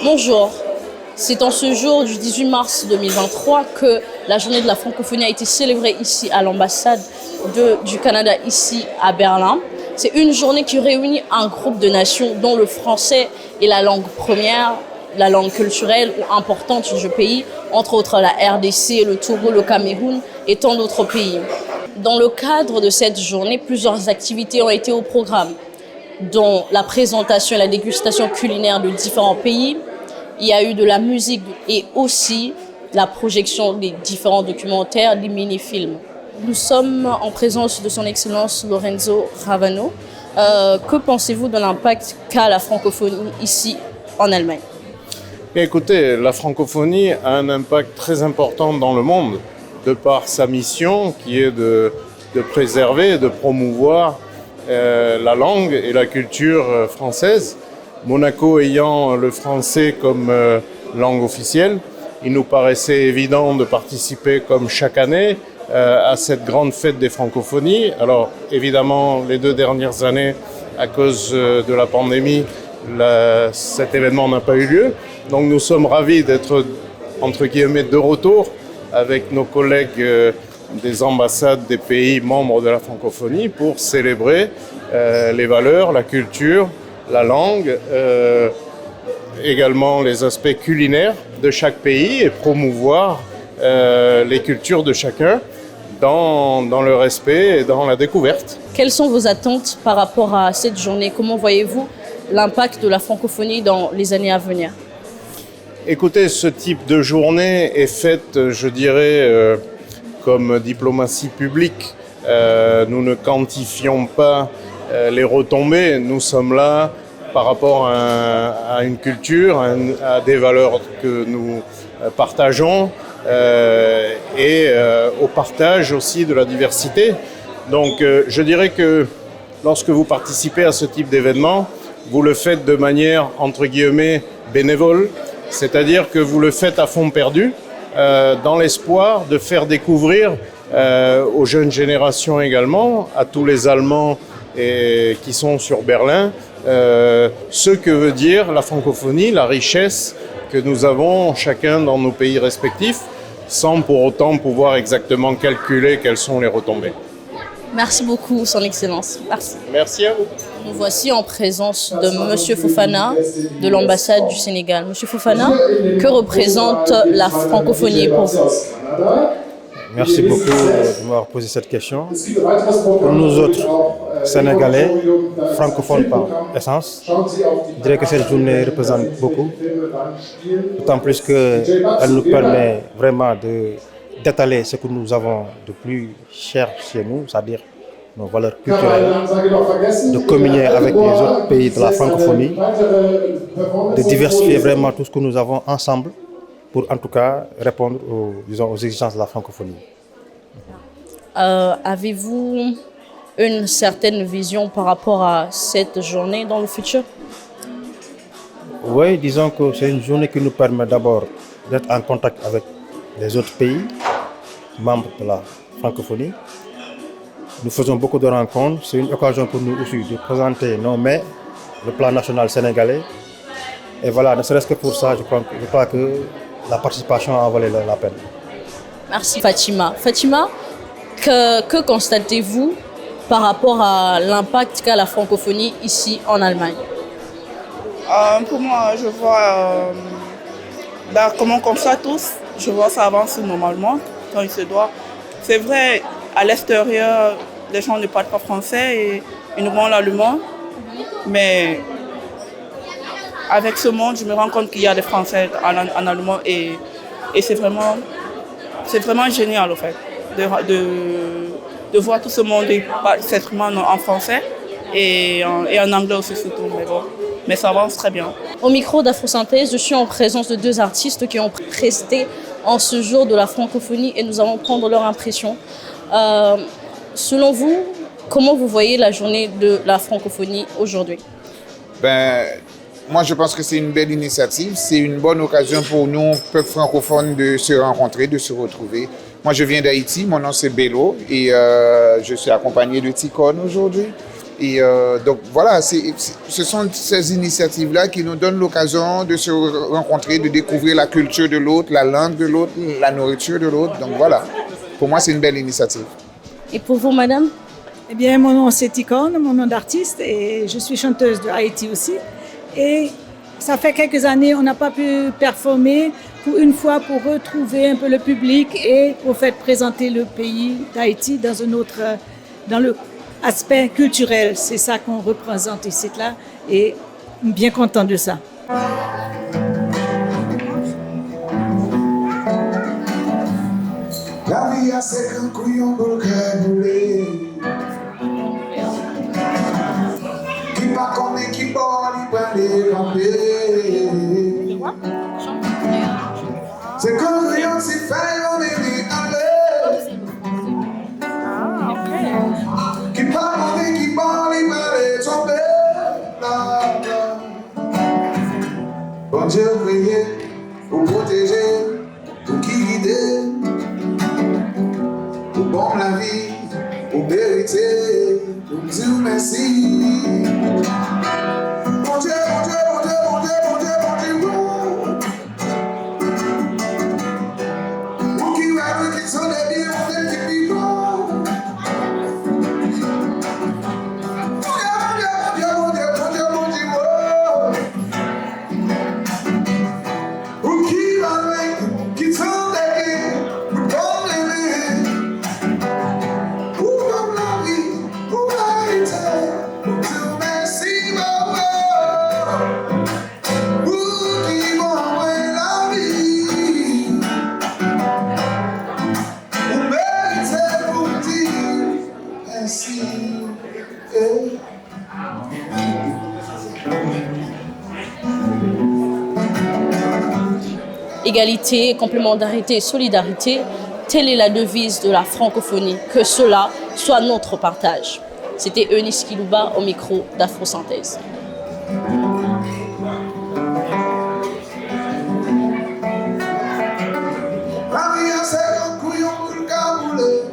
Bonjour, c'est en ce jour du 18 mars 2023 que la journée de la francophonie a été célébrée ici à l'ambassade du Canada ici à Berlin. C'est une journée qui réunit un groupe de nations dont le français est la langue première, la langue culturelle ou importante du pays, entre autres la RDC, le Togo, le Cameroun et tant d'autres pays. Dans le cadre de cette journée, plusieurs activités ont été au programme, dont la présentation et la dégustation culinaire de différents pays. Il y a eu de la musique et aussi la projection des différents documentaires, des mini-films. Nous sommes en présence de son Excellence Lorenzo Ravano. Que pensez-vous de l'impact qu'a la francophonie ici en Allemagne? Écoutez, la francophonie a un impact très important dans le monde, de par sa mission qui est de préserver et de promouvoir la langue et la culture française. Monaco ayant le français comme langue officielle, il nous paraissait évident de participer comme chaque année à cette grande fête des francophonies. Alors évidemment, les 2 dernières années, à cause de la pandémie, cet événement n'a pas eu lieu. Donc nous sommes ravis d'être, entre guillemets, de retour avec nos collègues des ambassades des pays membres de la francophonie pour célébrer les valeurs, la culture, la langue, également les aspects culinaires de chaque pays et promouvoir les cultures de chacun dans le respect et dans la découverte. Quelles sont vos attentes par rapport à cette journée? Comment voyez-vous l'impact de la francophonie dans les années à venir? Écoutez, ce type de journée est faite, je dirais, comme diplomatie publique. Nous ne quantifions pas les retombées. Nous sommes là par rapport à une culture, à des valeurs que nous partageons et au partage aussi de la diversité. Donc je dirais que lorsque vous participez à ce type d'événement, vous le faites de manière, entre guillemets, bénévole, c'est-à-dire que vous le faites à fond perdu, dans l'espoir de faire découvrir aux jeunes générations également, à tous les Allemands qui sont sur Berlin, ce que veut dire la francophonie, la richesse que nous avons chacun dans nos pays respectifs, sans pour autant pouvoir exactement calculer quelles sont les retombées. Merci beaucoup, Son Excellence. Merci. Merci à vous. Nous voici en présence de M. Fofana de l'ambassade du Sénégal. M. Fofana, que représente la francophonie pour vous? Merci beaucoup de m'avoir posé cette question. Pour nous autres, Sénégalais, francophones par essence, je dirais que cette journée représente beaucoup. D'autant plus qu'elle nous permet vraiment d'étaler ce que nous avons de plus cher chez nous, c'est-à-dire nos valeurs culturelles, de communier avec les autres pays de la francophonie, de diversifier vraiment tout ce que nous avons ensemble pour en tout cas répondre aux exigences de la francophonie. Avez-vous une certaine vision par rapport à cette journée dans le futur? Oui, disons que c'est une journée qui nous permet d'abord d'être en contact avec les autres pays membres de la francophonie. Nous faisons beaucoup de rencontres. C'est une occasion pour nous aussi de présenter nos mets, le plan national sénégalais. Et voilà, ne serait-ce que pour ça, je crois que la participation en valait la peine. Merci Fatima. Fatima, que constatez-vous par rapport à l'impact qu'a la francophonie ici en Allemagne? Pour moi, je vois, comme on constate tous, je vois ça avance normalement quand il se doit. C'est vrai, à l'extérieur, les gens ne parlent pas français et uniquement l'allemand, mais avec ce monde, je me rends compte qu'il y a des Français en allemand et c'est vraiment génial, en fait, de voir tout ce monde s'exprimer en français et en anglais aussi surtout, mais ça avance très bien. Au micro d'Afrosynthèse, je suis en présence de 2 artistes qui ont presté en ce jour de la francophonie et nous allons prendre leur impression. Selon vous, comment vous voyez la journée de la francophonie aujourd'hui? Moi, je pense que c'est une belle initiative. C'est une bonne occasion pour nous, peuple francophone, de se rencontrer, de se retrouver. Moi, je viens d'Haïti. Mon nom, c'est Bello et je suis accompagné de Ticone aujourd'hui. Et donc voilà, ce sont ces initiatives-là qui nous donnent l'occasion de se rencontrer, de découvrir la culture de l'autre, la langue de l'autre, la nourriture de l'autre. Donc voilà, pour moi c'est une belle initiative. Et pour vous, madame? Eh bien, mon nom c'est Ticone, mon nom d'artiste, et je suis chanteuse de Haïti aussi. Et ça fait quelques années, on n'a pas pu performer pour une fois pour retrouver un peu le public et pour faire présenter le pays d'Haïti dans un autre, dans le aspect culturel. C'est ça qu'on représente ici là, et bien content de ça. La vie a ses couillons pour le qui pas comme qui bord, il prend les camper. C'est comme rien si fait, on est aller. Qui pas comme qui bord, il prend les tomber. Bon Dieu prier, pour protéger, pour qui guider. Pour bon la vie, pour mériter, pour dire merci. Bon Dieu, bon Dieu, bon Dieu, bon Dieu, bon Dieu, bon Dieu, bon. Pour qui rêve, qui sont des biens, bon Dieu, qui vivent. Bon Dieu, bon Dieu, bon Dieu, bon Dieu, bon Dieu, bon. Pour qui rêve, qui sont des biens, pour bon aimer. Égalité, complémentarité et solidarité, telle est la devise de la francophonie. Que cela soit notre partage. C'était Eunice Kilouba au micro d'Afrosynthèse. Maria, c'est un couillon pour le cabouler.